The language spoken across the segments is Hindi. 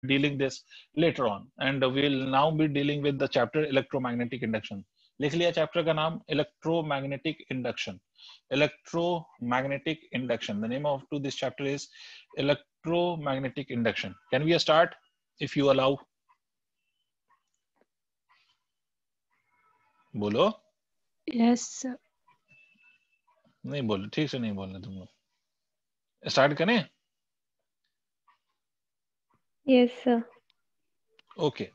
dealing this later on, and we'll now be dealing with the chapter electromagnetic induction. लिख लिया चैप्टर का नाम electromagnetic induction. Electromagnetic induction. The name of to this chapter is electromagnetic induction. Can we start, if you allow? बोलो. Yes, sir. नहीं बोलो, ठीक से नहीं बोलना तुम लोग. स्टार्ट करें? Yes, sir. Okay.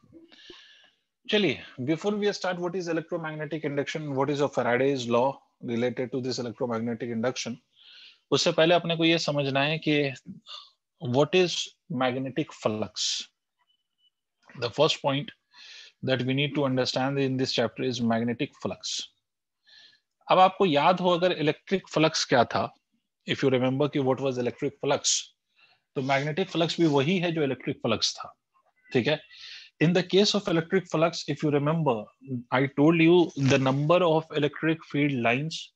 चलिए, before we start, what is electromagnetic induction? What is a Faraday's law related to this electromagnetic induction? उससे पहले अपने को ये समझना है कि what is magnetic flux? The first point that we need to understand in this chapter is magnetic flux. अब आपको याद हो अगर इलेक्ट्रिक फ्लक्स क्या था, if you remember कि what was electric flux, तो magnetic flux भी वही है जो इलेक्ट्रिक फ्लक्स था. ठीक है. In the case of electric flux, if you remember, I told you the number of electric field lines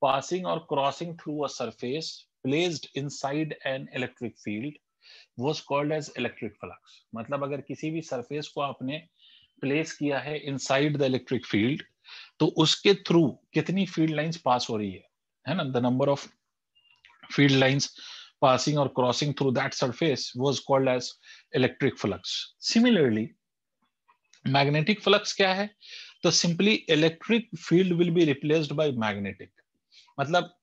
passing or crossing through a surface placed inside an electric field was called as electric flux. मतलब अगर किसी भी surface को आपने place किया है inside the electric field, तो उसके थ्रू कितनी फील्ड लाइंस पास हो रही है ना? The number of field lines passing or crossing through that surface was called as electric flux. Similarly, magnetic flux क्या है? तो simply electric field will be replaced by magnetic. मतलब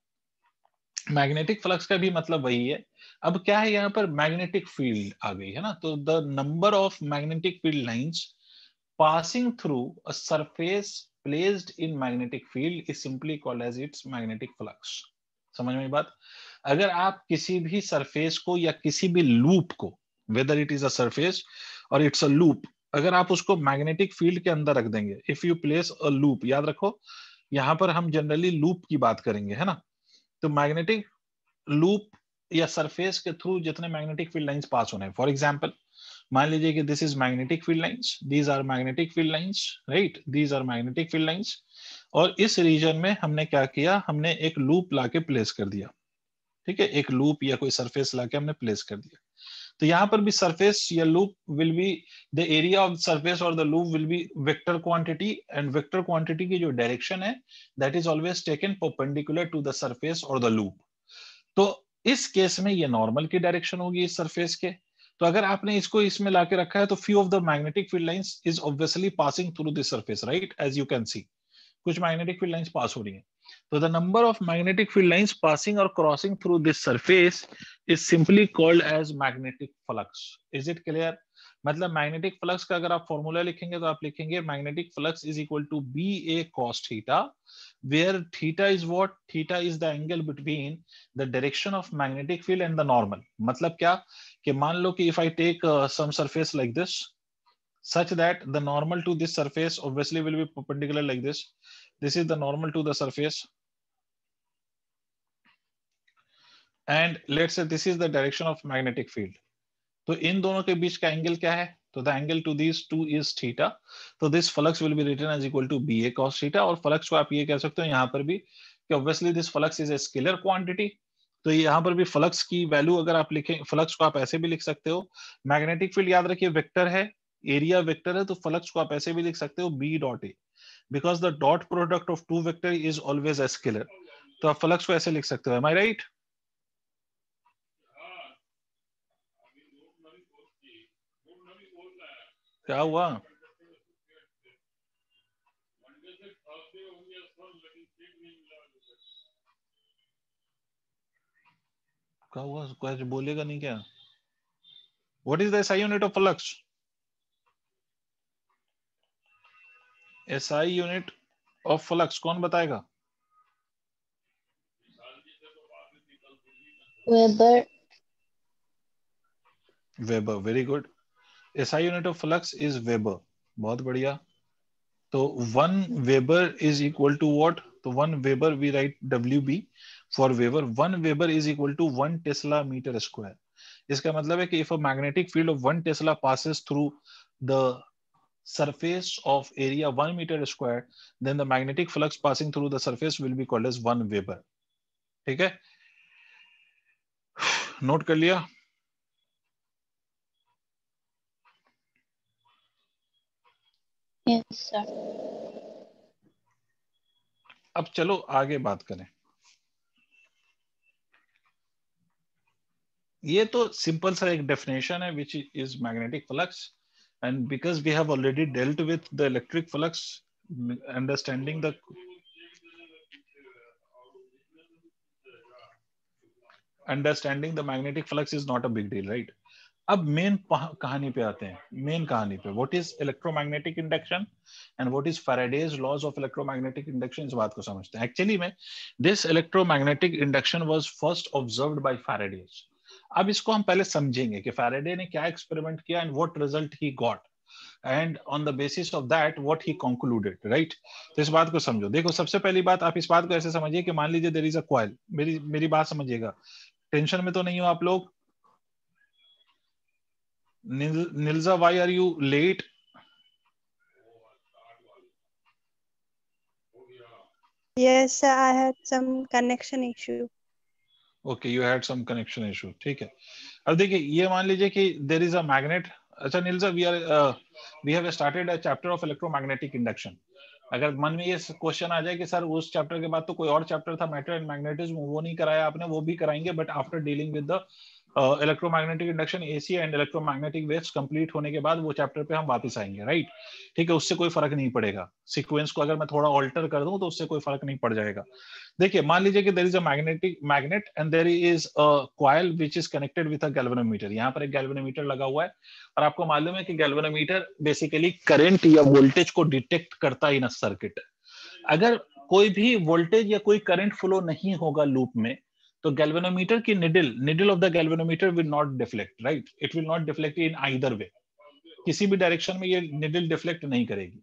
मैग्नेटिक फ्लक्स का भी मतलब वही है. अब क्या है, यहाँ पर मैग्नेटिक फील्ड आ गई है ना, तो the number of magnetic field lines passing through a surface placed in magnetic field is simply called as it's magnetic flux. समझ में बात? अगर आप किसी भी सरफेस को या किसी भी लूप को, whether it is a surface और इट्स अ लूप, अगर आप उसको मैग्नेटिक फील्ड के अंदर रख देंगे, if you place a loop, याद रखो यहां पर हम जनरली लूप की बात करेंगे, है ना? तो मैग्नेटिक लूप या सरफेस के थ्रू जितने मैग्नेटिक फील्ड लाइंस पास होने हैं, फॉर एग्जांपल मान लीजिए कि this is magnetic field lines, these are magnetic field lines, right, these are magnetic field lines, और इस रीजन में हमने क्या किया, हमने एक लूप लाके प्लेस कर दिया. ठीक है, एक लूप या कोई सरफेस लाके हमने प्लेस कर दिया. तो यहाँ पर भी सरफेस या loop will be the area of surface और the loop will be vector quantity, and vector quantity की जो डायरेक्शन है that is always taken perpendicular to the surface और द लूप. तो इस केस में ये नॉर्मल की डायरेक्शन होगी इस सरफेस के. तो अगर आपने इसको इसमें लाके रखा है तो few of the magnetic field lines is obviously passing through this surface, right, as you can see कुछ मैग्नेटिक फील्ड लाइंस पास हो रही हैं. तो the number of magnetic field lines passing और crossing through this surface is simply called as magnetic flux. Is it clear? मतलब मैग्नेटिक फ्लक्स का अगर आप फॉर्मूला लिखेंगे तो आप लिखेंगे magnetic flux is equal to B A cos theta, where theta is what? Theta is the angle between the direction of magnetic field and the normal. मतलब क्या कि मान लो कि if I take some surface like this, such that the normal to this surface obviously will be perpendicular like this. This is the normal to the surface, and let's say this is the direction of magnetic field. तो इन दोनों के बीच का एंगल क्या है? तो the angle to this to is theta. तो this flux will be written as equal to B A cos theta. और फ्लक्स को आप ये कह सकते हो यहाँ पर भी कि obviously this flux is a scalar quantity. तो यहाँ पर भी फ्लक्स की वैल्यू अगर आप लिखें, फ्लक्स को आप ऐसे भी लिख सकते हो, मैग्नेटिक फील्ड याद रखिए वेक्टर है, एरिया वेक्टर है, तो फ्लक्स को आप ऐसे भी लिख सकते हो B dot A, because the dot product of two vector is always a scalar. तो आप फ्लक्स को ऐसे लिख सकते हो. Am I right? क्या हुआ? क्या हुआ? कुछ बोलेगा नहीं क्या? What is the SI unit of flux? SI unit of flux कौन बताएगा? Weber. Weber, very good. SI unit of flux is Weber. बहुत बढ़िया. तो 1 Weber is equal to what? तो 1 Weber we write WB for Weber. 1 Weber is equal to 1 Tesla meter square. इसका मतलब है कि if a magnetic field of 1 Tesla passes through the surface of area 1 meter square, then the magnetic flux passing through the surface will be called as 1 Weber. ठीक है, नोट कर लिया? Yes, sir. अब चलो आगे बात करें। ये तो सिंपल सा एक डेफिनेशन है which is magnetic flux, and because we have already dealt with the electric flux, understanding the magnetic flux is not a big deal, right? अब मेन कहानी पे आते हैं, मेन कहानी पे, what is electromagnetic induction and what is Faraday's laws of electromagnetic induction. इस बात को समझते हैं। एक्चुअली में this electromagnetic induction was first observed by Faraday's. अब इसको हम पहले समझेंगे कि फैराडे ने क्या एक्सपेरिमेंट किया and what result he got, and on the basis of that what he concluded, right? तो इस बात को समझो। देखो, सबसे पहली बात आप इस बात को ऐसे समझिए कि मान लीजिए देयर इज अ कॉइल। मेरी बात समझिएगा, टेंशन में तो नहीं हो आप लोग? Nilza, why are you late? Yes, sir, I had some connection issue. Okay, you had some connection issue. ठीक है। अब देखिए, ये मान लीजिए कि there is a magnet. अच्छा नीलजा, we have started a chapter of electromagnetic induction. अगर मन में ये क्वेश्चन आ जाए कि सर उस चैप्टर के बाद तो कोई और चैप्टर था मैटर एंड मैग्नेटिज्म, वो नहीं कराया आपने, वो भी कराएंगे, but after dealing with the electromagnetic induction, AC and electromagnetic waves complete होने के बाद वो चैप्टर पे हम वापस आएंगे, राइट? ठीक है, उससे कोई फर्क नहीं पड़ेगा। सीक्वेंस को अगर मैं थोड़ा ऑल्टर कर दूं तो उससे कोई फर्क नहीं पड़ जाएगा। देखिए, मान लीजिए कि there is a magnet and there is a coil which is connected with a galvanometer. यहाँ पर एक गैल्वेनोमीटर लगा हुआ है और आपको मालूम है कि गैल्वेनोमीटर बेसिकली करंट या वोल्टेज को डिटेक्ट करता है इन अ सर्किट। अगर कोई भी वोल्टेज या कोई करंट फ्लो नहीं होगा लूप में, तो गैल्वेनोमीटर की needle of the galvanometer will not deflect, right? It will not deflect in either way. किसी भी डायरेक्शन में ये निडल डिफ्लेक्ट नहीं करेगी।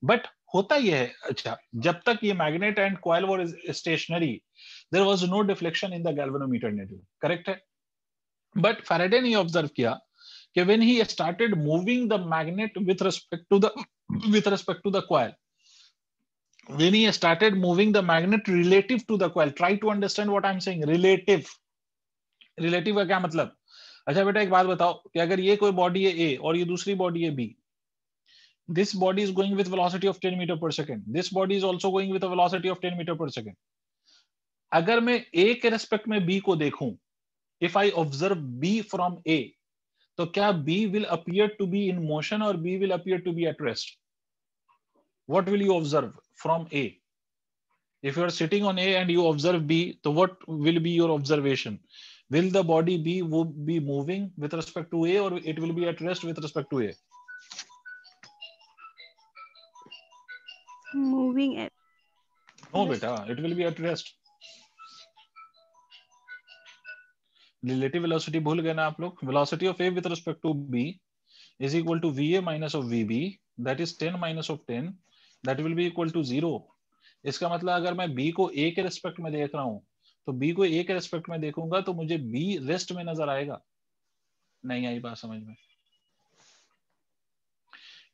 बट होता यह है, अच्छा, जब तक ये magnet and coil were stationary, there was no deflection in the galvanometer needle, correct है? बट फैराडे ने ऑब्जर्व किया कि when he started moving the magnet with respect to the coil, when he started moving the magnet relative to the coil, try to understand what I'm saying, relative का क्या मतलब? अच्छा बेटा, एक बात बताओ कि अगर ये कोई बॉडी है A और ये दूसरी बॉडी है B, this body is going with velocity of 10 meter per second, this body is also going with a velocity of 10 meter per second. अगर मैं A के रेस्पेक्ट में B को देखूं, if I observe B from A, तो क्या B will appear to be in motion or B will appear to be at rest? What will you observe from A? If you are sitting on A and you observe B, so what will be your observation? Will the body B will be moving with respect to A, or it will be at rest with respect to A? Moving at No, beta, it will be at rest. Relative velocity भूल गए ना आप लोग? Velocity of A with respect to B is equal to VA minus of VB, that is 10 minus of 10, that will be equal to 0. इसका मतलब अगर मैं B को A के रेस्पेक्ट में देख रहा हूं, तो B को A के रेस्पेक्ट में देखूंगा तो मुझे B रेस्ट में नजर आएगा। नहीं आई बात समझ में?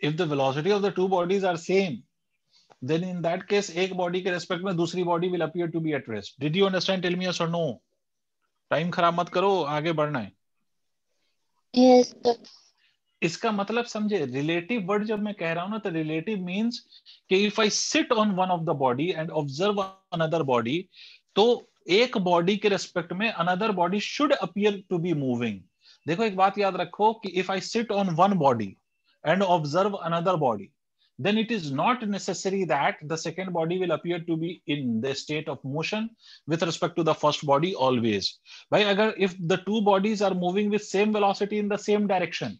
If the velocity of the two bodies are same, then in that case एक बॉडी के रेस्पेक्ट में दूसरी body will appear to be at rest. Did you understand? Tell me yes or no. Time खराब मत करो, आगे बढ़ना है। Yes, sir. इसका मतलब समझे, रिलेटिव वर्ड जब मैं कह रहा हूं ना, तो रिलेटिव मींस कि if I sit on one of the body and observe another body, तो एक बॉडी के रेस्पेक्ट में another body should appear to be moving. देखो, एक बात याद रखो कि if I sit on one body and observe another body, then it is not necessary that the second body will appear to be in the state of motion with respect to the first body always. Bhai, agar if the two bodies are moving with same velocity in the same direction,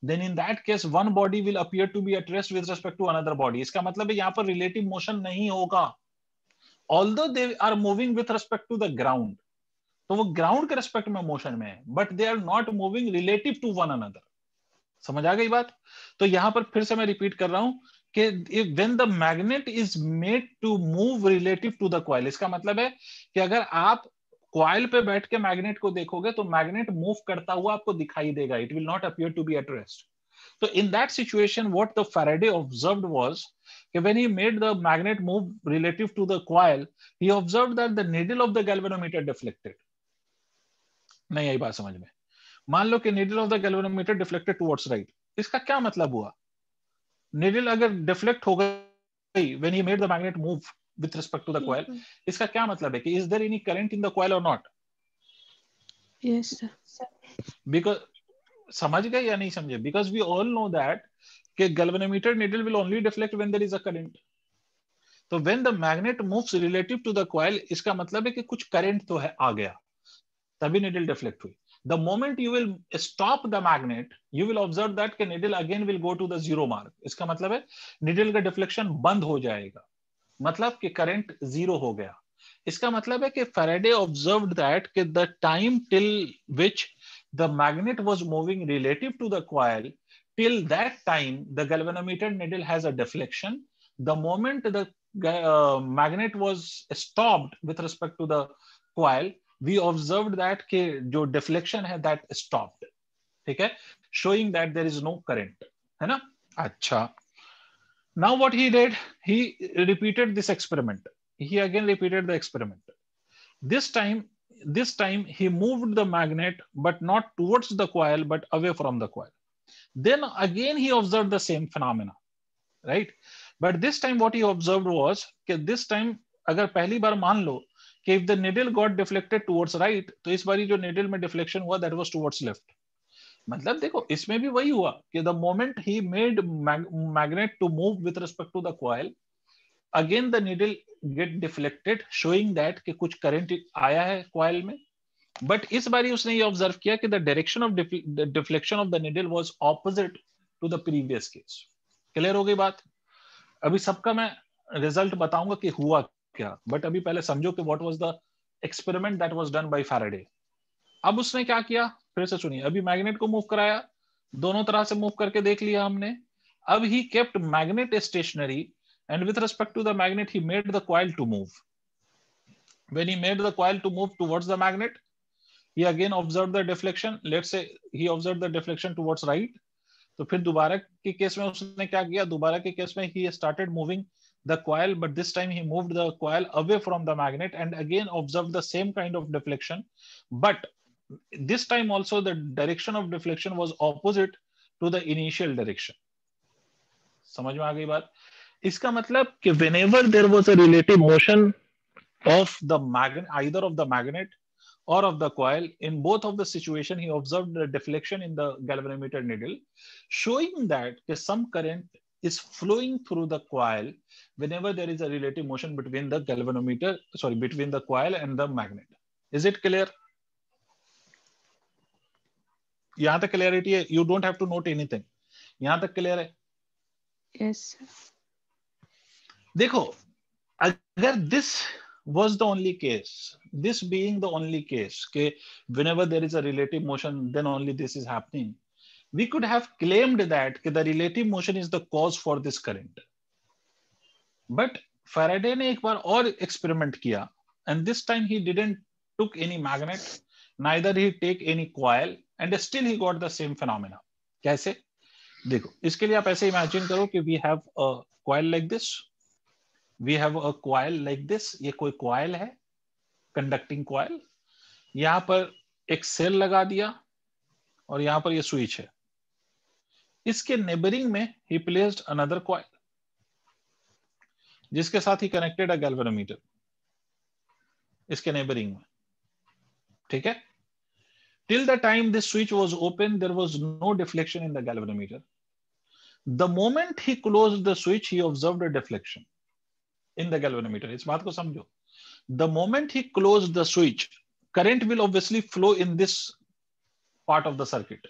then in that case one body will appear to be at rest with respect to another body. इसका मतलब है यहाँ पर relative motion नहीं होगा, although they are moving with respect to the ground, तो वो ग्राउंड के रेस्पेक्ट में मोशन में है, but they are not moving relative to one another. समझ आ गई बात? तो यहां पर फिर से मैं रिपीट कर रहा हूं कि when the magnet is made to move relative to the coil, इसका मतलब है कि अगर आप कॉइल पे बैठ के मैग्नेट को देखोगे तो मैग्नेट मूव करता हुआ आपको दिखाई देगा, it will not appear to be at rest. So in that situation, what the Faraday observed was that when he made the magnet move relative to the coil, he observed that the needle of the galvanometer deflected. नहीं आई बात समझ में? मान लो कि needle of the galvanometer deflected towards right. इसका क्या मतलब हुआ? निडल अगर डिफ्लेक्ट हो गई when he made the magnet move with respect to the coil, इसका क्या मतलब है कि is there any current in the coil और नॉट? Yes, sir. बिकॉज समझ गए या नहीं समझे? Because we all know that कि galvanometer needle will only deflect when there is a current. तो when the magnet moves relative to the coil, इसका मतलब है कि कुछ करंट तो है आ गया, तभी निडल डिफ्लेक्ट हुई. The moment you will stop the magnet, you will observe that कि needle again will go to the zero mark. इसका मतलब है needle का deflection बंद हो जाएगा, मतलब कि करंट जीरो हो गया. इसका मतलब है कि Faraday observed that कि the time till which the magnet was moving relative to the coil, till that time the galvanometer needle has a deflection. The moment the magnet was stopped with respect to the coil, we observed that कि जो deflection है that stopped. ठीक है, showing that there is no current, है ना? अच्छा, now what he did, he repeated this experiment. He again repeated the experiment. This time he moved the magnet but not towards the coil but away from the coil. Then again he observed the same phenomena, right? But this time what he observed was कि this time अगर पहली बार मान लो कि if the needle got deflected towards right, तो इस बारी जो needle में deflection हुआ that was towards left. मतलब देखो इसमें भी वही हुआ कि the moment he made magnet to move with respect to the coil, again the needle get deflected, showing that कि कुछ current आया है coil में. But इस बारी उसने ये ऑब्जर्व किया कि the direction of the deflection of the needle was opposite to the previous case. Clear हो गई बात? अभी सबका मैं रिजल्ट बताऊंगा कि हुआ क्या, बट अभी पहले समझो कि what was the experiment that was done by Faraday. अब उसने क्या किया, फिर से सुनिए. अभी मैग्नेट को मूव कराया, दोनों तरह से मूव करके देख लिया हमने. अब he kept magnet stationary and with respect to the magnet he made the coil to move. When he made the coil to move towards the magnet, he again observed the deflection. Let's say he observed the deflection towards right. तो फिर दोबारा के केस में उसने क्या किया, दोबारा के केस में he started moving the coil, but this time he moved the coil away from the magnet and again observed the same kind of deflection. But this time also the direction of deflection was opposite to the initial direction. समझ में आ गई बात? इसका मतलब कि whenever there was a relative motion of the magnet, either of the magnet or of the coil, in both of the situation he observed the deflection in the galvanometer needle, showing that some current is flowing through the coil whenever there is a relative motion between the between the coil and the magnet. Is it clear? यहां तक क्लियरिटी है? You don't have to note anything. यहां तक क्लियर है? Yes, sir. देखो, अगर this was the only case, this being the only case, okay, whenever there is a relative motion, then only this is happening, we could have claimed that the relative motion is the cause for this current. But Faraday ने एक बार और experiment किया, and this time he didn't took any magnet, neither he take any coil, and still he got the same phenomena. कैसे? देखो, इसके लिए आप ऐसे imagine करो कि we have a coil like this. We have a coil like this. ये कोई coil है, conducting coil. यहां पर एक सेल लगा दिया और यहां पर ये स्विच है. इसके नेबरिंग में he placed another coil, जिसके साथ ही connected a galvanometer. इसके नेबरिंग में, ठीक है? Till the time this switch was open, there was no deflection in the galvanometer. The moment he closed the switch, he observed a deflection in the galvanometer. इस बात को समझो. The moment he closed the switch, current will obviously flow in this part of the circuit,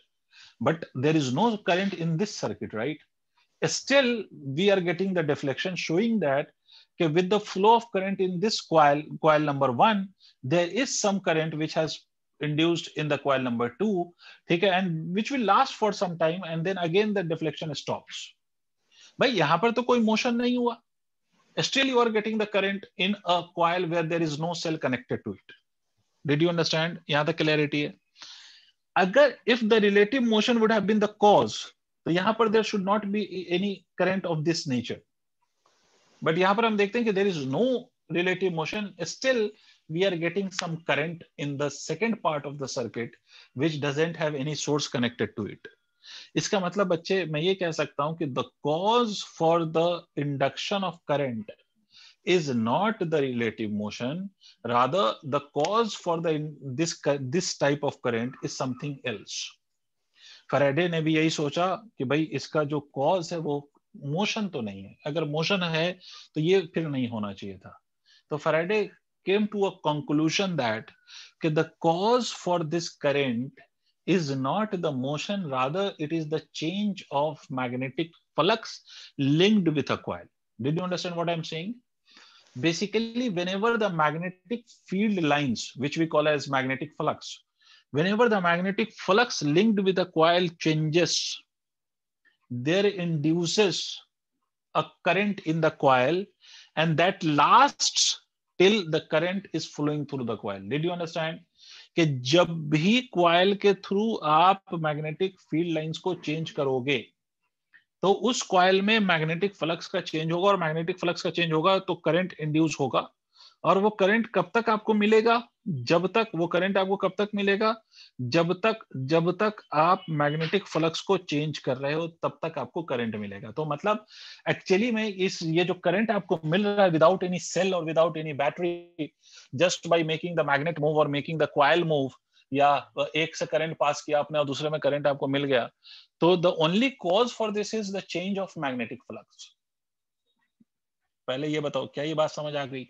but there is no current in this circuit, right? Still we are getting the deflection, showing that with the flow of current in this coil number 1, there is some current which has induced in the coil number 2, okay, and which will last for some time, and then again the deflection stops. भाई यहाँ पर तो कोई motion नहीं हुआ. Still you are getting the current in a coil where there is no cell connected to it. Did you understand? यहाँ तक clarity है. अगर if the relative motion would have been the cause, तो यहाँ पर there should not be any current of this nature. But यहाँ पर हम देखते हैं कि there is no relative motion. Still we are getting some current in the second part of the circuit which doesn't have any source connected to it. इसका मतलब बच्चे मैं ये कह सकता हूं कि the cause for the induction of current is not the relative motion, rather the cause for this type of current is something else. Faraday ने भी यही सोचा कि भाई इसका जो कॉज है वो मोशन तो नहीं है, अगर मोशन है तो ये फिर नहीं होना चाहिए था। तो Faraday came to a conclusion that the cause for this current is not the motion, rather it is the change of magnetic flux linked with a coil. Did you understand what I'm saying? Basically, whenever the magnetic field lines, which we call as magnetic flux, whenever the magnetic flux linked with the coil changes, there induces a current in the coil, and that lasts till the current is flowing through the coil. Did you understand? कि जब भी coil के through आप magnetic field lines को change करोगे तो उस कॉइल में मैग्नेटिक फ्लक्स का चेंज होगा, और मैग्नेटिक फ्लक्स का चेंज होगा तो करंट इंड्यूस होगा। और वो करंट कब तक आपको मिलेगा? जब तक वो करंट आपको कब तक मिलेगा? जब तक आप मैग्नेटिक फ्लक्स को चेंज कर रहे हो तब तक आपको करंट मिलेगा। तो मतलब एक्चुअली में ये जो करंट आपको मिल रहा है विदाउट एनी सेल और without any battery, just by making the magnet move और मेकिंग द कॉइल मूव, या एक से करंट पास किया आपने और दूसरे में करंट आपको मिल गया, तो the only cause for this is the change of magnetic flux. पहले ये बताओ, क्या ये बात समझ आ गई?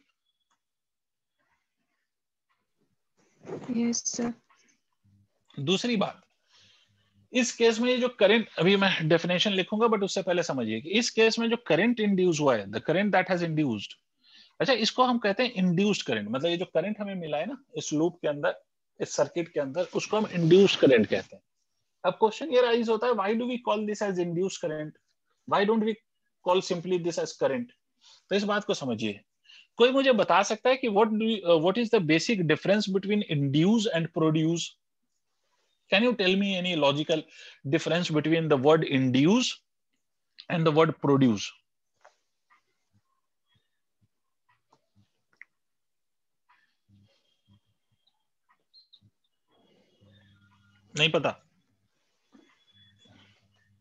Yes, sir. दूसरी बात, इस केस में ये जो करंट, अभी मैं डेफिनेशन लिखूंगा बट उससे पहले समझिए कि इस केस में जो करंट इंड्यूस हुआ है, the current that has induced, अच्छा इसको हम कहते हैं इंड्यूस्ड करंट। मतलब ये जो करंट हमें मिला है ना इस लूप के अंदर, इस सर्किट के अंदर, उसको हम इंड्यूस्ड करंट कहते हैं। अब क्वेश्चन ये राइज होता है, why do we call this as induced current, why don't we call simply this as current? तो इस बात को समझिए। कोई मुझे बता सकता है कि what is the basic difference between induce and produce? Can you tell me any logical difference between the word induce and the word produce? नहीं पता?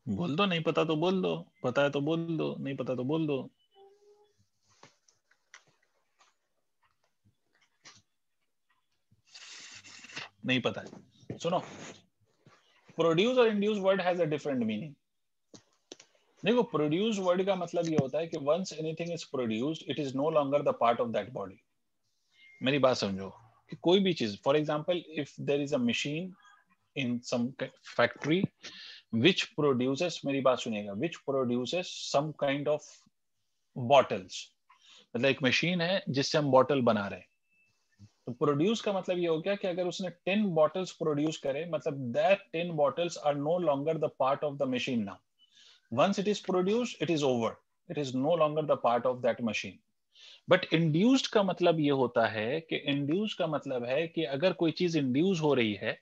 बोल दो, नहीं पता तो बोल दो, पता है तो बोल दो, नहीं पता तो बोल दो। नहीं पता है, सुनो, प्रोड्यूस और induce word has a different meaning. देखो, प्रोड्यूस वर्ड का मतलब ये होता है कि once anything is produced it is no longer the part of that body. मेरी बात समझो कि कोई भी चीज, for example if there is a machine in some factory which produces, मेरी बात सुनिएगा, which produces some kind of bottles, मतलब एक मशीन है जिससे हम बॉटल बना रहे हैं। तो प्रोड्यूस का मतलब ये हो गया कि अगर उसने 10 बॉटल्स प्रोड्यूस करे, मतलब that 10 bottles are no longer the part of the machine now. Once it is produced it is over, it is no longer the part of that machine. But induced का मतलब ये होता है कि इंड्यूस का मतलब है कि अगर कोई चीज इंड्यूस हो रही है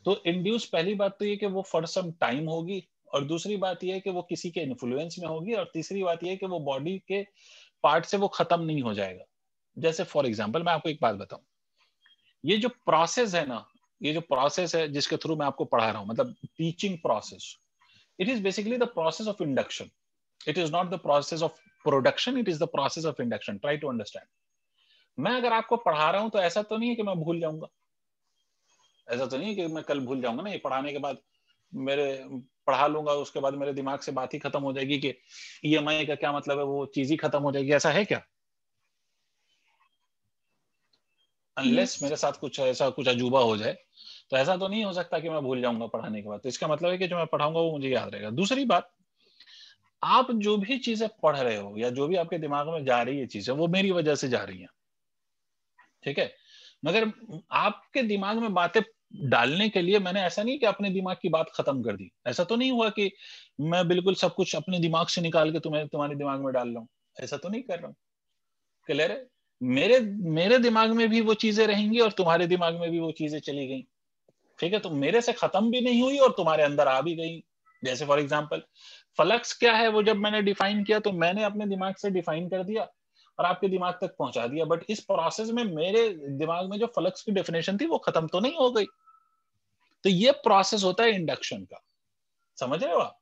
तो इंड्यूस, पहली बात तो ये कि वो फॉर सम टाइम होगी, और दूसरी बात ये है कि वो किसी के इन्फ्लुएंस में होगी, और तीसरी बात ये है कि वो बॉडी के पार्ट से वो खत्म नहीं हो जाएगा। जैसे फॉर एग्जांपल मैं आपको एक बात बताऊं, ये जो प्रोसेस है ना, ये जो प्रोसेस है जिसके थ्रू मैं आपको पढ़ा रहा हूं, मतलब teaching process, it is basically the process of induction. It is not the process of production, it is the process of induction. Try to understand. मैं अगर आपको पढ़ा रहा हूं तो ऐसा तो नहीं है कि मैं भूल जाऊंगा, ऐसा तो नहीं है कि मैं कल भूल जाऊंगा ना, ये पढ़ाने के बाद मेरे पढ़ा लूंगा उसके बाद मेरे दिमाग से बात ही खत्म हो जाएगी कि ईएमआई का क्या मतलब है, वो चीज ही खत्म हो जाएगी। ऐसा है क्या? अनलेस मेरे साथ कुछ ऐसा कुछ अजूबा हो जाए तो ऐसा तो नहीं हो सकता कि मैं भूल जाऊंगा पढ़ाने के बाद। तो इसका मतलब है कि जो मैं पढ़ाऊंगा वो मुझे याद रहेगा। दूसरी बात, आप जो भी चीजें पढ़ रहे हो या जो भी आपके दिमाग में जा रही है चीजें, वो मेरी वजह से जा रही है, ठीक है? मगर आपके दिमाग में बातें डालने के लिए मैंने ऐसा नहीं कि अपने दिमाग की बात खत्म कर दी। ऐसा तो नहीं हुआ कि मैं बिल्कुल सब कुछ अपने दिमाग से निकाल के तुम्हारे दिमाग में डाल रहा हूं, ऐसा तो नहीं कर रहा हूं। क्लियर है? मेरे दिमाग में भी वो चीजें रहेंगी और तुम्हारे दिमाग में भी वो चीजें चली गई, ठीक है? तो मेरे से खत्म भी नहीं हुई और तुम्हारे अंदर आ भी गई। जैसे फॉर एग्जाम्पल फ्लक्स क्या है, वो जब मैंने डिफाइन किया तो मैंने अपने दिमाग से डिफाइन कर दिया और आपके दिमाग तक पहुंचा दिया, बट इस प्रोसेस में मेरे दिमाग में जो फ्लक्स की डेफिनेशन थी वो खत्म तो नहीं हो गई। तो ये प्रोसेस होता है इंडक्शन का। समझ रहे हो आप?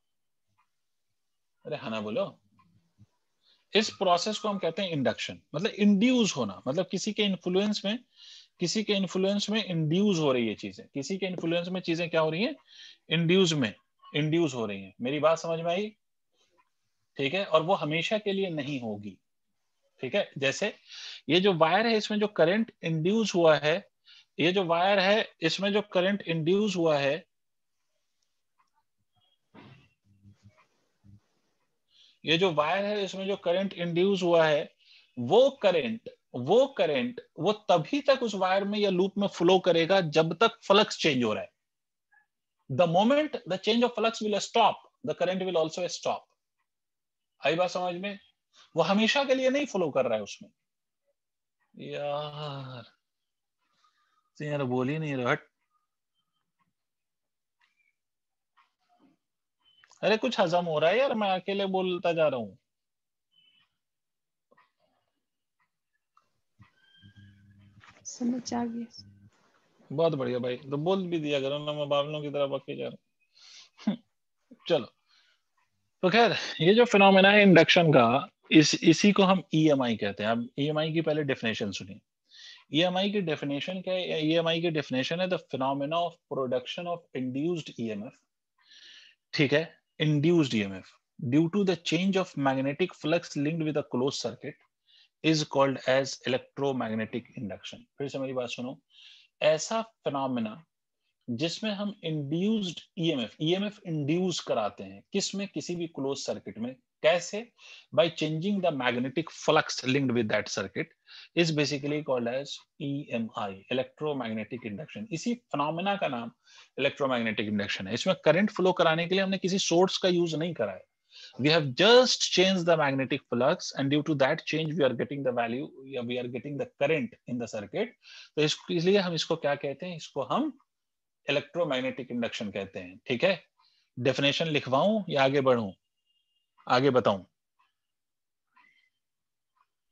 अरे हाँ ना बोलो। इस प्रोसेस को हम कहते हैं इंडक्शन, मतलब इंड्यूस होना, मतलब किसी के इन्फ्लुएंस में इंड्यूस हो रही है चीजें, किसी के इन्फ्लुएंस में चीजें क्या हो रही हैं, इंड्यूस हो रही हैं। मेरी बात समझ में आई? ठीक है, और वो हमेशा के लिए नहीं होगी। ठीक है, जैसे ये जो वायर है इसमें जो करंट इंड्यूस हुआ है, ये जो वायर है इसमें जो करंट इंड्यूस हुआ है, ये जो वायर है इसमें जो करंट इंड्यूस हुआ है, वो तभी तक उस वायर में या लूप में फ्लो करेगा जब तक फ्लक्स चेंज हो रहा है। The moment the change of flux will stop, the current will also stop. आई बात समझ में? वो हमेशा के लिए नहीं फ्लो कर रहा है उसमें। यार बोल ही नहीं रहा, हट। अरे कुछ हजम हो रहा है यार, मैं अकेले बोलता जा रहा हूं। समझ आ गया। बहुत बढ़िया भाई, तो बोल भी दिया करो ना, मैं बावलों की तरह बके जा रहा हूँ। चलो, तो खैर ये जो फिनोमेना है इंडक्शन का, इसी को हम ईएमआई कहते हैं। अब ईएमआई की पहले डेफिनेशन सुनिए। ईएमआई की डेफिनेशन क्या है? ईएमआई की डेफिनेशन है the phenomena of production of induced EMF. ठीक है, induced EMF due to the change of magnetic flux linked with a close circuit is called as electromagnetic induction. फिर से मेरी बात सुनो। ऐसा फिनोमेना जिसमें हम इंड्यूस्ड ईएमएफ इंड्यूस कराते हैं, किसमें? किसी भी क्लोज सर्किट में। कैसे? By changing the magnetic flux linked with that circuit is basically called as EMI, electromagnetic induction. इसी फिनोमेना का नाम इलेक्ट्रोमैग्नेटिक इंडक्शन है। इसमें करंट फ्लो कराने के लिए हमने किसी सोर्स का यूज नहीं करा है। We have just changed the magnetic flux, and due to that change we are getting the value, या we are getting the current in the circuit. तो इसलिए हम इसको क्या कहते हैं? इसको हम इलेक्ट्रोमैग्नेटिक इंडक्शन कहते हैं। ठीक है, डेफिनेशन लिखवाऊं या आगे बढ़ूं? आगे बताऊं?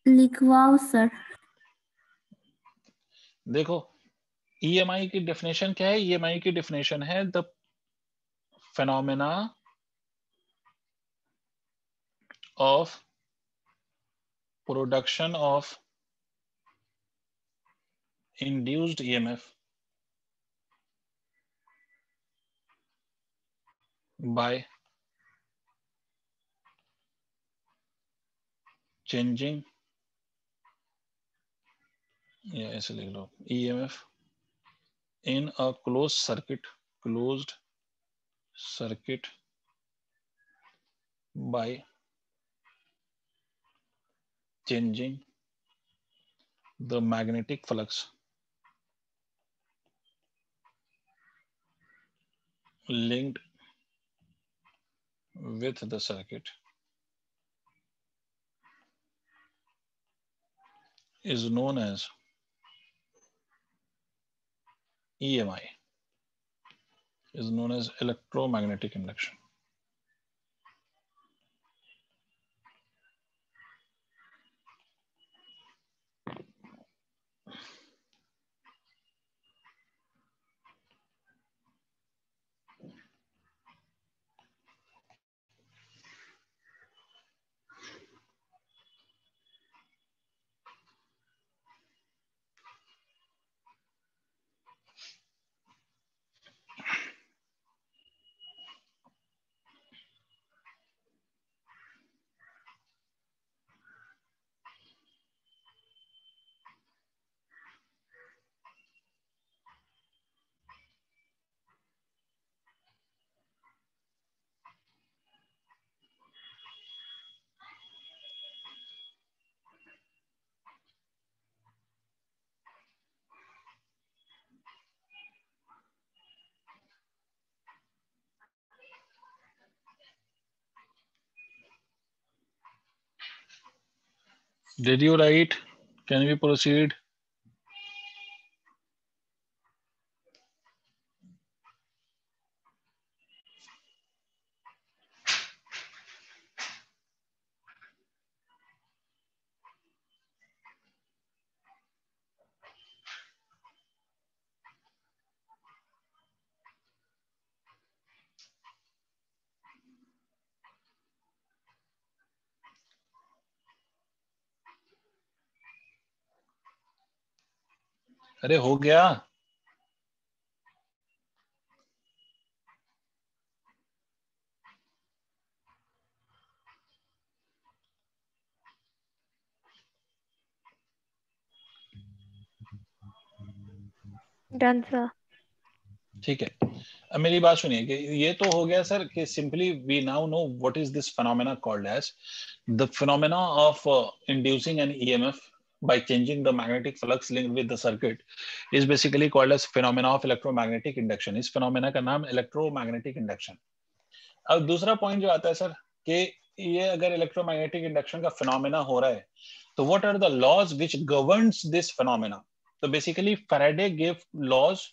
लिखवाओ सर। देखो, ईएमआई की डेफिनेशन क्या है? ईएमआई की डेफिनेशन है the phenomena of production of induced EMF by changing, या ऐसे लिख लो, EMF in a closed circuit by changing the magnetic flux linked with the circuit is known as EMI, is known as electromagnetic induction. Did you write? Can we proceed? अरे हो गया। Done sir. ठीक है, अब मेरी बात सुनिए कि ये तो हो गया सर कि simply we now know what is this phenomena called as the phenomena of inducing an EMF by changing the magnetic flux linked with the circuit is basically called as phenomena of electromagnetic induction. इस phenomena का नाम electromagnetic induction। अब दूसरा पॉइंट जो आता है सर कि ये अगर इलेक्ट्रोमैग्नेटिक इंडक्शन का फिनोमेना हो रहा है तो what are the laws which governs this phenomena. तो बेसिकली फैराडे गिव लॉज,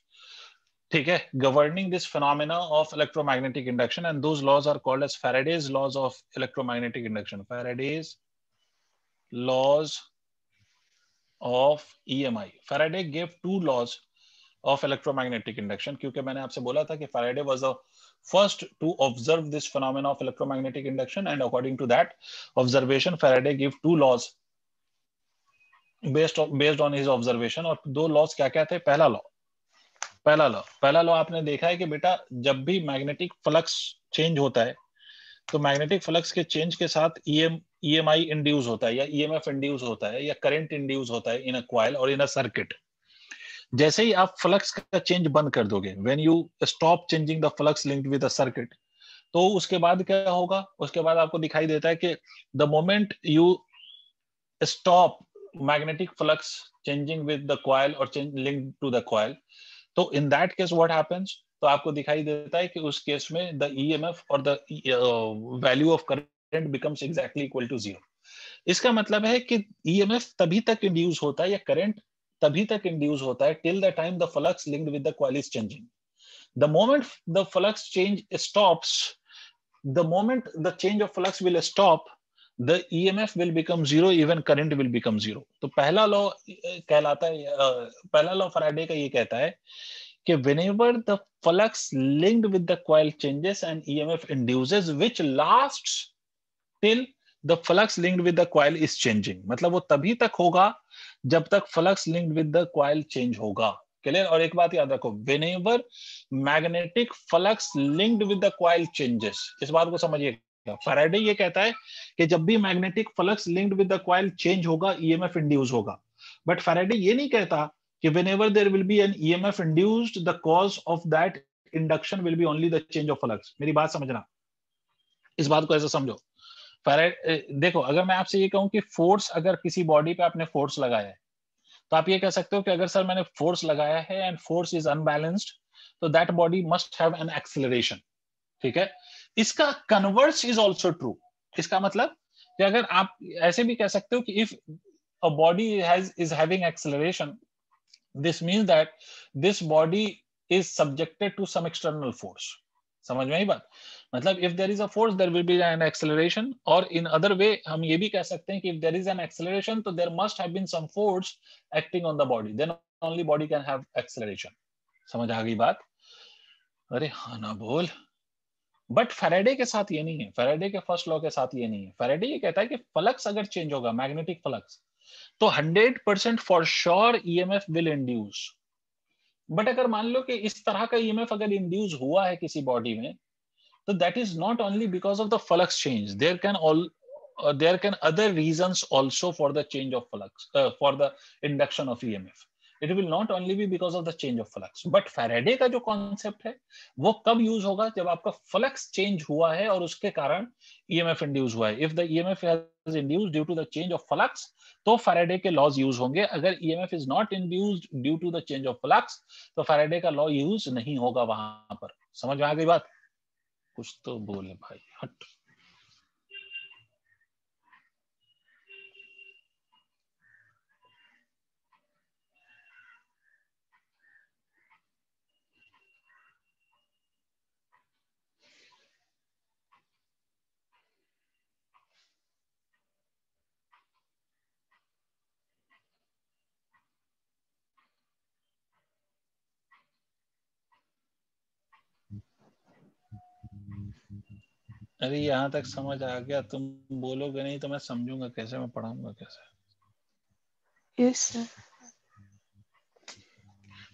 ठीक है, governing this phenomena of electromagnetic induction, and those laws are called as Faraday's laws of electromagnetic induction. Faraday's laws of EMI. Faraday gave two laws of electromagnetic induction, क्योंकि मैंने आपसे बोला था कि Faraday was the first to observe this phenomena of electromagnetic induction, and according to that observation Faraday gave two laws based on his observation। और दो laws क्या क्या थे? पहला लॉ आपने देखा है कि बेटा जब भी मैग्नेटिक फ्लक्स चेंज होता है तो मैग्नेटिक फ्लक्स के चेंज के साथ ईएमआई इंड्यूस होता है या ईएमएफ इंड्यूस होता है या करंट इंड्यूस होता है इन अ कॉइल और इन अ सर्किट। जैसे ही आप फ्लक्स का चेंज बंद कर दोगे, when you stop changing the flux linked with the circuit, तो उसके बाद क्या होगा? उसके बाद आपको दिखाई देता है कि the moment you stop magnetic flux changing with the coil और लिंक्ड टू द कॉइल, तो in that case what happens, तो आपको दिखाई देता है कि उस केस में द ईएमएफ और the value of current becomes exactly equal to zero. इसका मतलब है कि ईएमएफ तभी तक इंड्यूस होता है या करंट तभी तक इंड्यूस होता है till the time the flux linked with the coil is changing. The moment the flux change stops, the moment the change of flux will stop, the EMF will become zero, even current will become zero। तो पहला लॉ कहलाता है, पहला लॉ फैराडे का ये कहता है कि whenever the flux linked with the coil changes and EMF induces which lasts till the flux linked with the coil is changing। मतलब वो तभी तक होगा जब तक flux linked with the coil change होगा। क्लियर? और एक बात याद रखो, whenever magnetic flux linked with the coil changes, इस बात को समझिएगा। फैराडे ये कहता है कि जब भी magnetic flux linked with the coil change होगा ईएमएफ इंड्यूस होगा। बट फैराडे ये नहीं कहता कि whenever there will be an EMF induced the cause of that induction will be only the change of flux। मेरी बात समझना, इस बात को ऐसे समझो। देखो, अगर मैं आपसे ये कहूं कि फोर्स, अगर किसी बॉडी पे आपने फोर्स लगाया है तो आप ये कह सकते हो कि अगर सर मैंने फोर्स लगाया है एंड फोर्स इज अनबैलेंस्ड तो that body must have an acceleration. ठीक है, इसका कन्वर्स इज ऑल्सो ट्रू। इसका मतलब कि अगर आप ऐसे भी कह सकते हो कि if a body is having acceleration, this means that this body is subjected to some external force। समझ में आई बात? मतलब if there is a force there will be an acceleration, और in other way हम ये भी कह सकते हैं कि if there is an acceleration तो there must have been some force acting on the body, then only body can have acceleration। समझ आ गई बात? अरे हाँ ना बोल। बट फैराडे के साथ ये नहीं है, फैराडे के फर्स्ट लॉ के साथ ये नहीं है। फैराडे ये कहता है कि फ्लक्स अगर चेंज होगा, मैग्नेटिक फ्लक्स, तो 100% for sure EMF will induce. But अगर मान लो कि इस तरह का ईएमएफ अगर इंड्यूस हुआ है किसी बॉडी में, तो that is not only because of the flux change, there can other reasons also for the change of flux, for the induction of EMF. It will not only be because of the change of flux. But Faraday का जो कॉन्सेप्ट है वो कब यूज होगा? जब आपका फ्लक्स चेंज हुआ है और उसके कारण ईएमएफ इंड्यूस हुआ है। If the EMF is induced due to the change of flux तो फैराडे के लॉज यूज होंगे। अगर EMF is not induced due to the change of flux तो फैराडे का लॉ यूज नहीं होगा वहां पर। समझ में आ गई बात? कुछ तो बोले भाई, हट। अरे यहाँ तक समझ आ गया, तुम बोलोगे नहीं तो मैं समझूंगा कैसे, मैं पढ़ाऊंगा कैसे? Yes sir.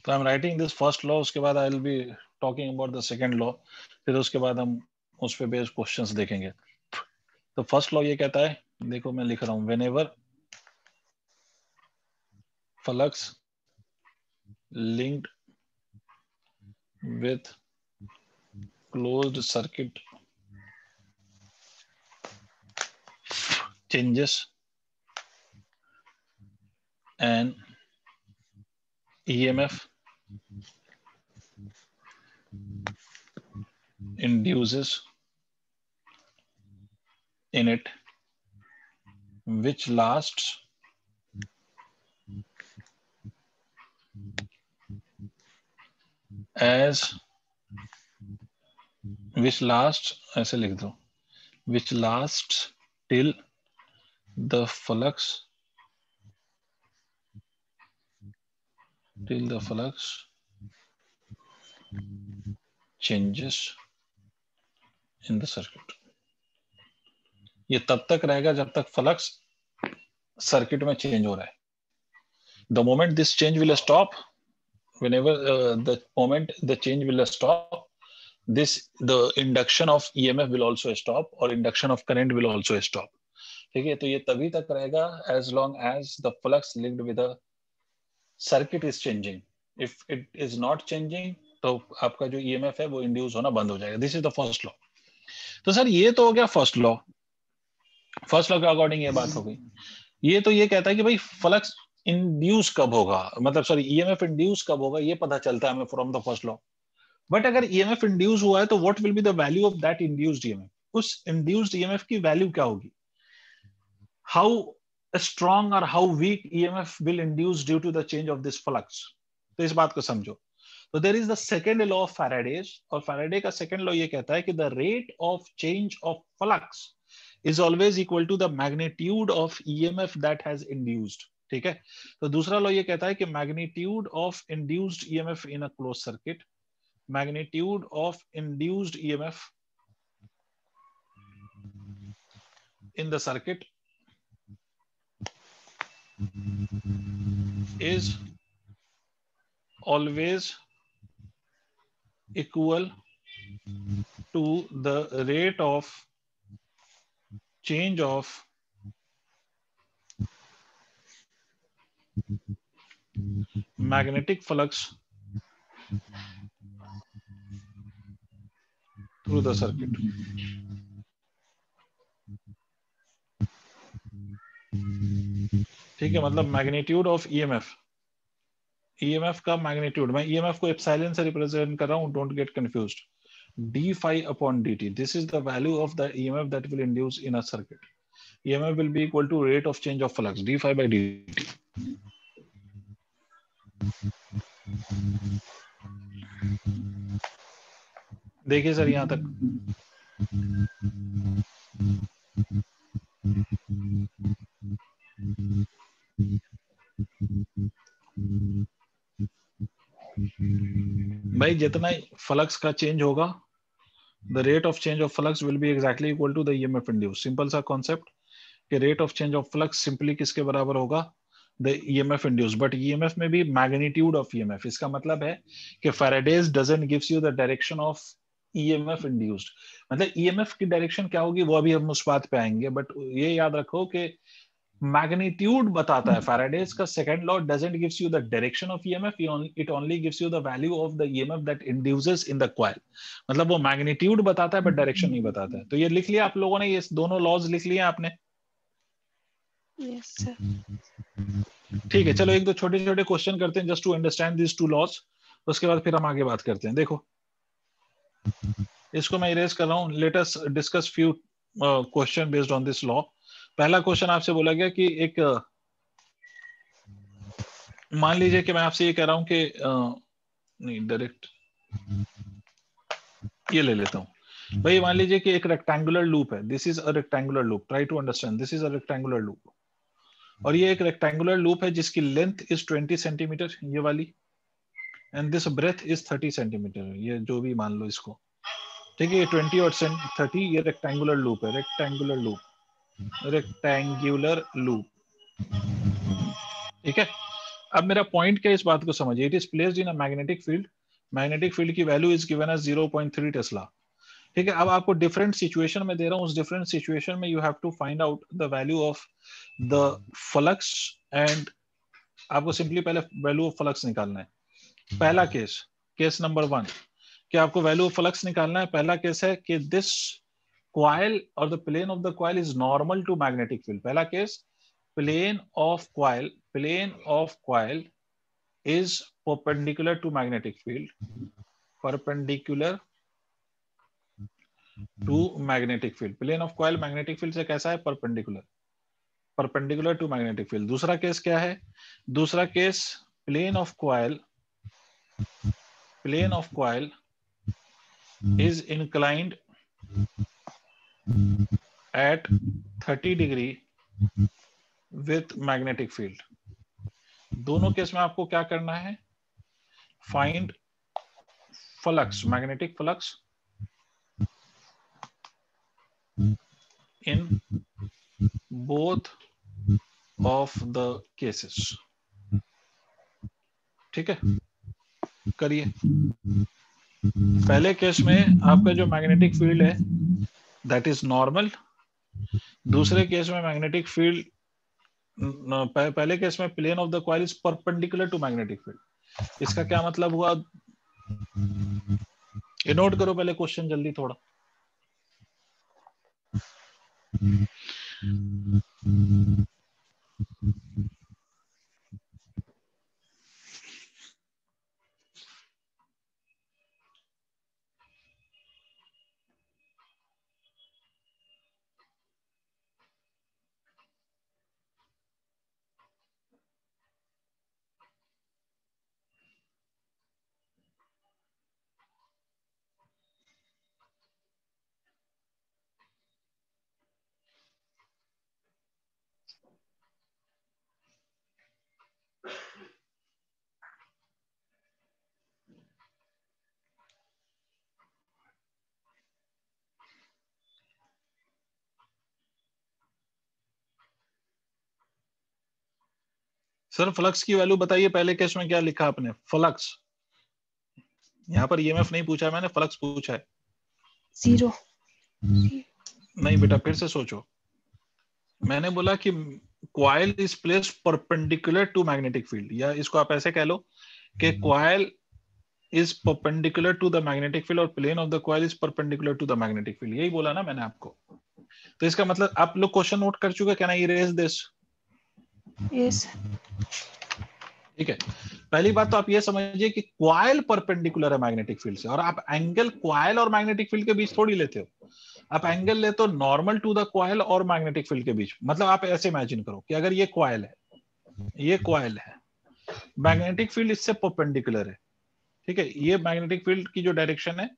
तो I am writing this first law, उसके बाद I will be talking about the second law, फिर उसके बाद हम उस पे बेस्ड क्वेश्चंस देखेंगे। तो फर्स्ट लॉ ये कहता है, देखो मैं लिख रहा हूं, whenever flux linked with closed circuit changes and EMF induces in it, which lasts ऐसे लिख दो, which lasts till the flux changes in the circuit। ये तब तक रहेगा जब तक फ्लक्स सर्किट में चेंज हो रहा है। The moment this change will stop, whenever the moment the change will stop, the induction of EMF will also stop or induction of current will also stop। ठीक है, तो ये तभी तक रहेगा as long as the flux linked with the circuit is changing। if it is not changing, तो आपका जो EMF है वो इंड्यूस होना बंद हो जाएगा। This is the first law. तो सर ये तो हो गया फर्स्ट लॉ। फर्स्ट लॉ के अकॉर्डिंग ये बात हो गई। ये तो ये कहता है कि भाई फ्लक्स इंड्यूस कब होगा, मतलब सॉरी EMF इंड्यूस कब होगा, ये पता चलता है हमें from the first law. But अगर EMF इंड्यूस हुआ है तो what will be the value of that induced EMF, उस इंड्यूस्ड EMF की वैल्यू क्या होगी। How strong or how weak EMF will induce due to the change of this flux। तो इस बात को समझो। तो there is the second law of Faraday's, और Faraday का second law ये कहता है कि the rate of change of flux is always equal to the magnitude of EMF that has induced। ठीक है, तो दूसरा लॉ ये कहता है कि magnitude of induced EMF in a closed circuit, magnitude of induced EMF in the circuit is always equal to the rate of change of magnetic flux through the circuit। ठीक है, मतलब मैग्नीट्यूड ऑफ EMF का मैग्नीट्यूड, मैं EMF को एप्सिलॉन से रिप्रेजेंट कर रहा हूं, don't get confused, d phi upon dt, this is the value of the EMF that will induce in a circuit। EMF will be equal to rate of change of flux, d phi by dt। देखिए सर यहां तक, भाई जितना फ्लक्स का चेंज होगा, the rate of change of flux will be exactly equal to the EMF induced। Simple सा कॉन्सेप्ट कि rate of change of flux simply किसके बराबर होगा, the EMF induced। but EMF में भी magnitude of EMF, इसका मतलब है कि Faraday's doesn't gives you the direction of EMF induced। मतलब EMF की डायरेक्शन क्या होगी वो अभी हम उस बात पे आएंगे, बट ये याद रखो कि मैग्नीट्यूड बताता है। Faraday's का second law doesn't gives you the direction of EMF, it only gives you the value of the EMF that induces in the coil। मतलब वो मैग्नीट्यूड बताता है बट डायरेक्शन नहीं बताता है। तो ये लिख लिया आप लोगों ने, ये दोनों लॉज लिख लिए आपने। Yes, sir. ठीक है, चलो एक दो छोटे छोटे क्वेश्चन करते हैं just to understand this two laws, उसके बाद फिर हम आगे बात करते हैं। देखो इसको मैं इरेज कर रहा हूं, let us discuss few question based on this law. पहला क्वेश्चन आपसे बोला गया कि एक मान लीजिए कि मैं आपसे ये कह रहा हूं कि नहीं डायरेक्ट ये ले लेता हूं भाई। मान लीजिए कि एक रेक्टेंगुलर लूप है, this is a rectangular loop, try to understand, this is a rectangular loop, और ये एक रेक्टेंगुलर लूप है जिसकी लेंथ इज 20 सेंटीमीटर ये वाली, and this breadth is 30 centimetre, ये जो भी मान लो इसको। ठीक है, ये 20 और 30 ये रेक्टेंगुलर लूप है, रेक्टेंगुलर लूप, रेक्टेंगुलर लूप। ठीक है, अब मेरा पॉइंट क्या है, इस बात को समझिए. It is placed in a magnetic field. Magnetic field की value is given as 0.3 tesla. ठीक है. अब आपको डिफरेंट सिचुएशन में दे रहा हूं, उस डिफरेंट सिचुएशन में you have to find out the value of the flux and आपको सिंपली पहले वैल्यू ऑफ फ्लक्स निकालना है. पहला केस, केस नंबर 1, कि आपको वैल्यू ऑफ फ्लक्स निकालना है. पहला केस है कि this coil or the plane of the coil is normal to magnetic field. पहला case, plane of coil is perpendicular to magnetic field. Perpendicular to magnetic field. Plane of coil magnetic field से कैसा है? Perpendicular. Perpendicular to magnetic field. दूसरा केस क्या है? दूसरा case, plane of coil is inclined at 30 degree with magnetic field. दोनों केस में आपको क्या करना है? Find flux, magnetic flux in both of the cases. ठीक है, करिए. पहले केस में आपका जो मैग्नेटिक फील्ड है दैट इज नॉर्मल. दूसरे केस में मैग्नेटिक फील्ड, पहले केस में plane of the coil is perpendicular to magnetic field. इसका क्या मतलब हुआ? ये नोट करो पहले क्वेश्चन जल्दी थोड़ा. सर फ्लक्स की वैल्यू बताइए. पहले केस में क्या लिखा आपने? फ्लक्स. यहाँ पर ईएमएफ नहीं पूछा मैंने, फ्लक्स पूछा है. 0. नहीं बेटा, फिर से सोचो. मैंने बोला कि coil is placed perpendicular to magnetic field, या इसको आप ऐसे कह लो कि coil is perpendicular to the magnetic field और plane of the coil is perpendicular to the magnetic field. यही बोला ना मैंने आपको. तो इसका मतलब आप लोग क्वेश्चन नोट कर चुके. Can I erase this? Yes. ठीक है. पहली बात तो आप ये समझिए कि कॉइल परपेंडिकुलर है मैग्नेटिक फील्ड से, और आप एंगल कॉइल और मैग्नेटिक फील्ड के बीच थोड़ी लेते हो. आप एंगल लेते हो नॉर्मल टू द कॉइल और मैग्नेटिक फील्ड के बीच. मतलब आप ऐसे इमेजिन करो कि अगर ये कॉइल है, ये कॉइल है, मैग्नेटिक फील्ड इससे परपेंडिकुलर है. ठीक है, ये मैग्नेटिक फील्ड की जो डायरेक्शन है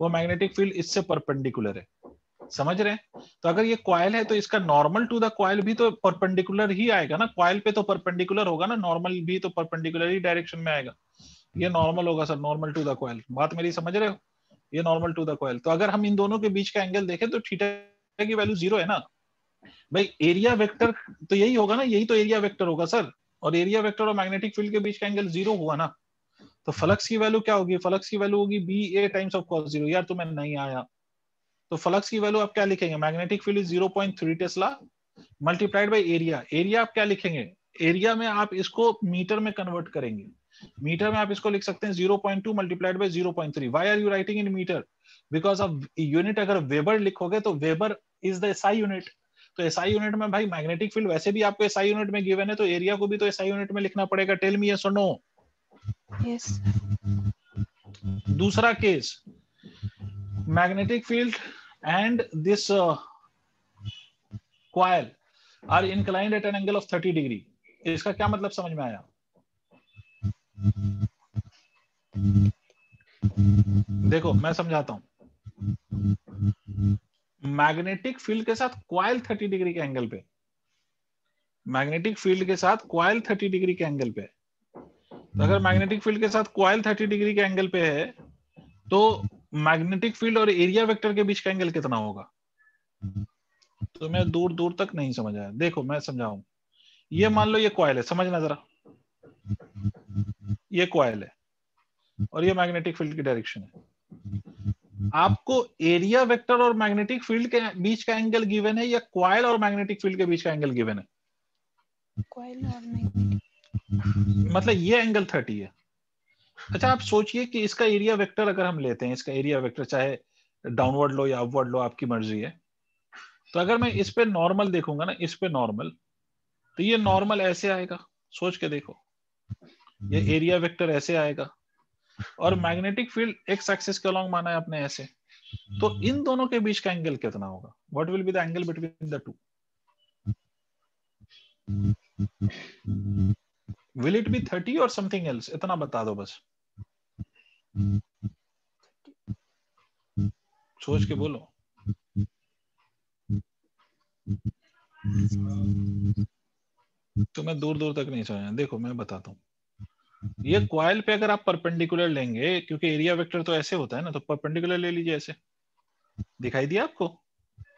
वो मैग्नेटिक फील्ड इससे परपेंडिकुलर है. समझ रहे हैं? तो अगर ये कॉइल है तो इसका नॉर्मल टू द कॉइल भी तो परपेंडिकुलर ही आएगा ना. कॉइल पे तो परपेंडिकुलर होगा ना, नॉर्मल भी तो परपेंडिकुलर ही डायरेक्शन में आएगा. ये नॉर्मल होगा sir, normal to the coil. बात मेरी समझ रहे हो? ये नॉर्मल टू द कॉइल. तो अगर हम इन दोनों के बीच का एंगल देखें तो थीटा की वैल्यू 0 है ना भाई. एरिया वेक्टर तो यही होगा ना, यही तो एरिया वेक्टर होगा सर. और एरिया वेक्टर और मैग्नेटिक फील्ड के बीच का एंगल 0 हुआ ना. तो फ्लक्स की वैल्यू क्या होगी? फ्लक्स की वैल्यू होगी BA टाइम्स ऑफ cos 0. यार तुम्हें नहीं आया तो फ्लक्स की वैल्यू आप क्या लिखेंगे? Magnetic field is 0.3 Tesla multiplied by area. Area आप क्या लिखेंगे? एरिया में आप इसको मीटर में कन्वर्ट करेंगे. मीटर में आप इसको लिख सकते हैं 0.2 multiplied by 0.3. Why are you writing in metre? Because of unit अगर वेबर लिखोगे तो weber is the SI unit. तो एसआई यूनिट में भाई मैग्नेटिक फील्ड वैसे भी आपको एसआई यूनिट में गिवन है, तो एरिया को भी तो एसआई यूनिट में लिखना पड़ेगा. टेल मी यस और नो. Yes. दूसरा case, magnetic field and this coil are inclined at an angle of 30 degree. इसका क्या मतलब समझ में आया? देखो मैं समझाता हूं. मैग्नेटिक फील्ड के साथ कॉइल 30 डिग्री के एंगल पे, मैग्नेटिक फील्ड के साथ कॉइल 30 डिग्री के एंगल पे. तो अगर मैग्नेटिक फील्ड के साथ कॉइल 30 डिग्री के एंगल पे है तो मैग्नेटिक फील्ड और एरिया वेक्टर के बीच का एंगल कितना होगा? तो मैं दूर दूर तक नहीं समझ आया. देखो मैं समझाऊं. ये मान लो ये कॉइल है, समझना जरा. ये कॉइल है और ये मैग्नेटिक फील्ड की डायरेक्शन है। आपको एरिया वेक्टर और मैग्नेटिक फील्ड के बीच का एंगल गिवन है या कॉइल और मैग्नेटिक फील्ड के बीच का एंगल गिवन है? कॉइल और मैग्नेटिक, मतलब ये एंगल 30 है। अच्छा आप सोचिए कि इसका एरिया वेक्टर अगर हम लेते हैं, इसका एरिया वेक्टर चाहे डाउनवर्ड लो या अपवर्ड लो, आपकी मर्जी है। तो अगर मैं इस पे नॉर्मल देखूंगा ना, इस पे नॉर्मल, तो ये नॉर्मल ऐसे आएगा, सोच के देखो, ये एरिया वेक्टर ऐसे आएगा और मैग्नेटिक फील्ड एक्स एक्सिस के अलॉन्ग माना है आपने ऐसे। तो इन दोनों के बीच का एंगल कितना होगा? What will be the angle between the two? Will it be 30 और समथिंग एल्स? इतना बता दो बस, सोच के बोलो। तो मैं दूर दूर तक नहीं समझा। देखो मैं बताता हूँ, ये कॉइल पे अगर आप परपेंडिकुलर लेंगे, क्योंकि एरिया वेक्टर तो ऐसे होता है ना, तो परपेंडिकुलर ले लीजिए। ऐसे दिखाई दिया आपको?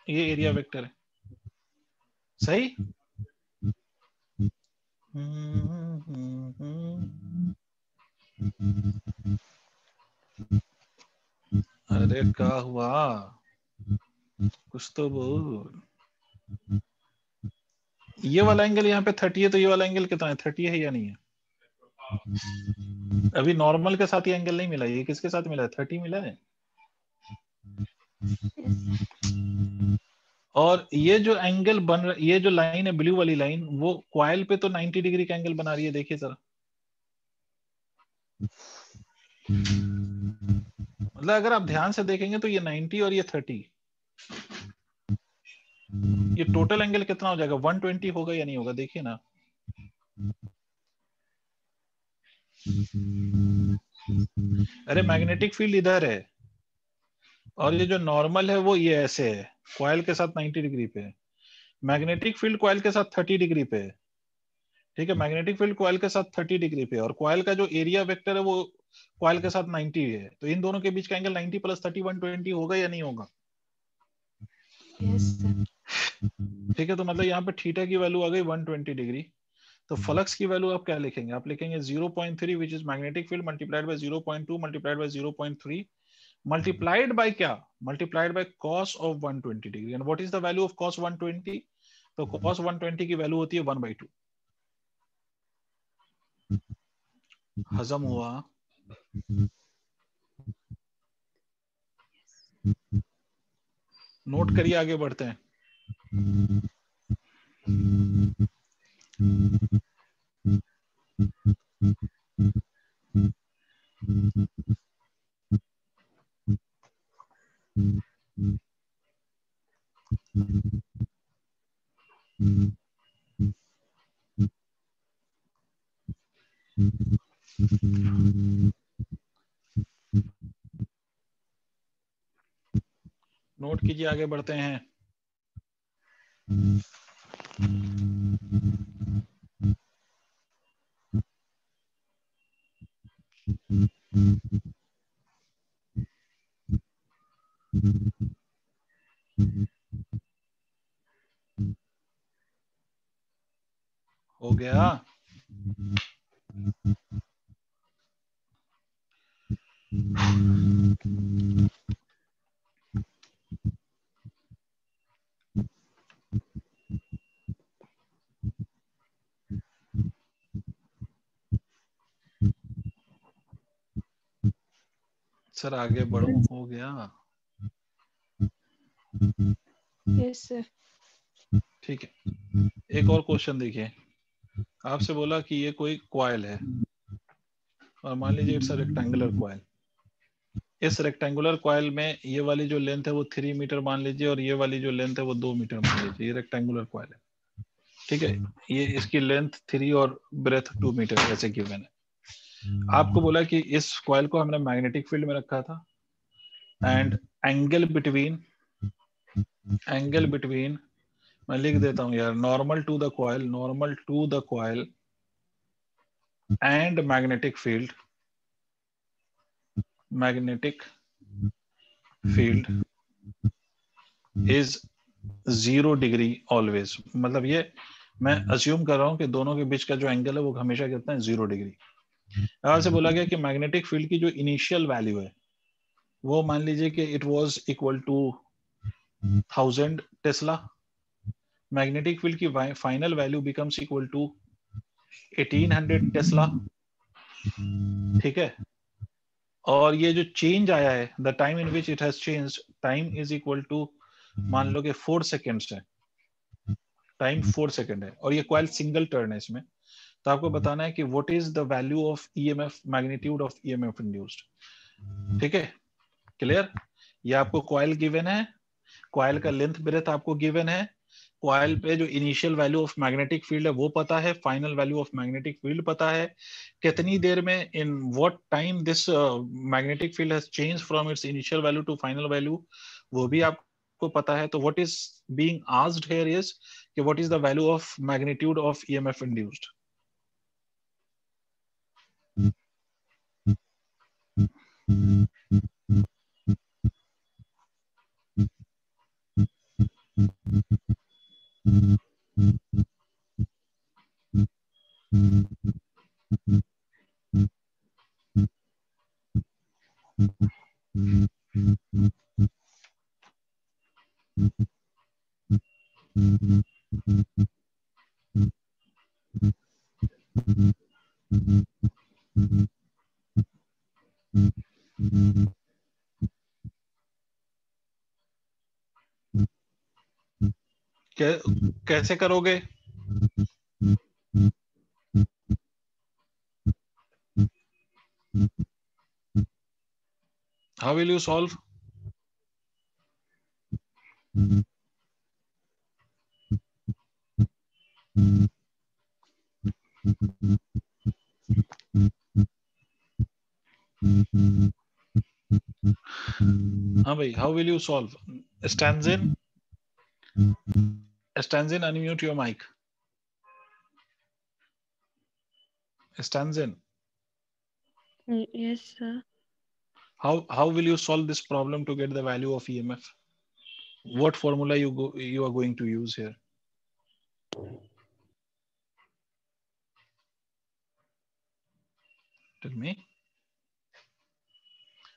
ये एरिया वेक्टर है, सही? अरे क्या हुआ, कुछ तो बोल। ये वाला एंगल यहाँ पे 30 है, तो ये वाला एंगल कितना है? 30 है या नहीं है? अभी नॉर्मल के साथ ये एंगल नहीं मिला, ये किसके साथ मिला है? 30 मिला है। और ये जो एंगल बन रहा, ये जो लाइन है ब्लू वाली लाइन, वो कॉइल पे तो 90 डिग्री का एंगल बना रही है। देखिए जरा, मतलब अगर आप ध्यान से देखेंगे तो ये 90 और ये 30, ये टोटल एंगल कितना हो जाएगा? 120 होगा या नहीं होगा? देखिए ना, अरे मैग्नेटिक फील्ड इधर है और ये जो नॉर्मल है वो ये ऐसे है, कॉइल के साथ 90 डिग्री पे है। मैग्नेटिक फील्ड कॉइल के साथ 30 डिग्री पे है, ठीक है। मैग्नेटिक फील्ड कॉइल के साथ 30 डिग्री पे, और कॉइल का जो एरिया वेक्टर है वो कॉइल के साथ 90 है। तो इन दोनों के बीच का एंगल 90 प्लस 30 120 होगा या नहीं होगा? Yes sir. ठीक है, तो मतलब यहाँ पे थीटा की वैल्यू आ गई 120 डिग्री। तो फ्लक्स की वैल्यू आप क्या लिखेंगे? आप लिखेंगे 0.3 which is magnetic field multiplied by 0.2 multiplied by 0.3 multiplied by क्या? Multiplied by cos of 120 degree. And what is the value of cos 120? तो cos 120 की वैल्यू होती है 1/2। हजम हुआ? नोट करिए, आगे बढ़ते हैं। नोट कीजिए, आगे बढ़ते हैं। हो गया? सर आगे बढ़ो, हो गया? Yes sir. ठीक है, एक और क्वेश्चन देखिए। आपसे बोला कि ये कोई कॉइल है और मान लीजिए इट्स अ रेक्टेंगुलर कॉइल। इस रेक्टेंगुलर कॉइल में ये वाली जो लेंथ है वो 3 मीटर मान लीजिए और ये वाली जो लेंथ है वो 2 मीटर मान लीजिए। ये रेक्टेंगुलर कॉइल है, ठीक है। ये इसकी लेंथ 3 और ब्रेथ 2 मीटर ऐसे गिवन है। आपको बोला कि इस कॉइल को हमने मैग्नेटिक फील्ड में रखा था एंड एंगल बिटवीन मैं लिख देता हूं यार, normal to the coil and magnetic field is 0 degree always. मतलब ये मैं अज्यूम कर रहा हूं कि दोनों के बीच का जो एंगल है वो हमेशा कितना है? 0 डिग्री। यहाँ से बोला गया कि मैग्नेटिक फील्ड की जो इनिशियल वैल्यू है वो मान लीजिए कि it was equal to 1000 tesla, magnetic field की final value becomes equal to 1800 tesla, ठीक है। और ये जो चेंज आया है, the time in which it has changed, time is equal to, मान लो कि 4 सेकेंड्स है, टाइम 4 सेकेंड है, और ये कॉइल सिंगल टर्न है इसमें। तो आपको बताना है कि what is the value of EMF, magnitude of EMF induced, ठीक है, क्लियर। ये आपको कॉइल गिवन है, कॉइल का लेंथ ब्रेथ आपको गिवन है, कॉइल पे जो initial value of magnetic field है वो पता है, final value of magnetic field पता है, कितनी देर में, in what time this magnetic field has change from its initial value to final value, वो भी आपको पता है। तो what is being asked here is कि what is the value of magnitude of EMF induced. कैसे करोगे? How will you solve? हाँ भाई, how will you solve? Stanzin, unmute your mic. Stanzin. Yes, sir. How will you solve this problem to get the value of EMF? What formula you are going to use here? Tell me.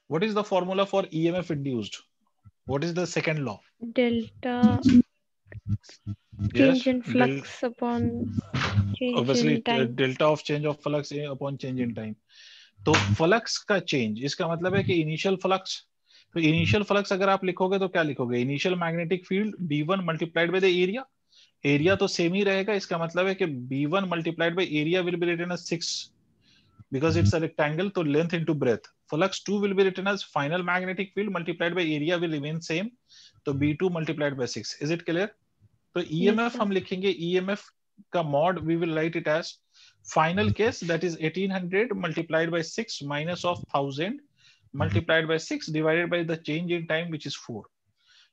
What is the formula for EMF induced? What is the second law? Delta Yes, change in flux upon change obviously in time. delta of change of flux upon change in time. तो फ्लक्स का चेंज, इसका मतलब है कि इनिशियल फ्लक्स, तो इनिशियल फ्लक्स अगर आप लिखोगे तो क्या लिखोगे? Initial magnetic field B1 multiplied by the area, area तो सेम ही रहेगा, इसका मतलब है कि B1 multiplied by area will be written as 6 because it's a rectangle, तो length into breadth. Flux 2 will be written as final magnetic field multiplied by area will remain same, तो B2 multiplied by 6. Is it clear? तो EMF हम लिखेंगे, EMF का mod we will write it as final case, that is 1800 multiplied by 6 minus of 1000 multiplied by 6 divided by the change in time which is 4.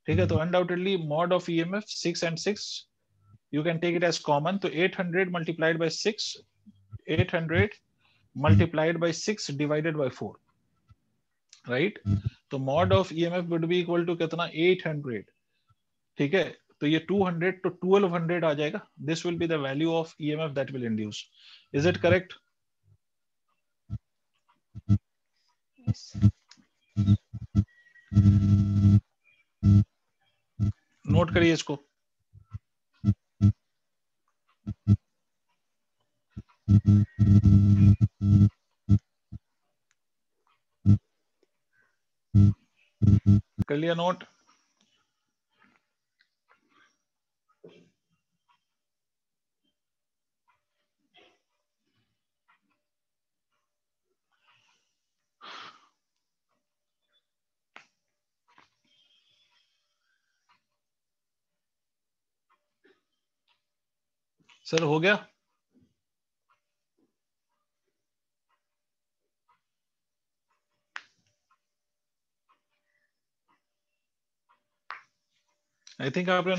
ठीक है, तो undoubtedly mod of EMF 6 and 6 you can take it as common, तो 800 multiplied by 6, 800 multiplied by 6 divided by 4, right? तो mod of EMF would be equal to कितना? 800, ठीक है, तो ये 200 to 1200 आ जाएगा. This will be the value of EMF that will induce. Is it correct? Yes. Note करिए इसको. कर लिया नोट? सर हो गया? आई थिंक आपने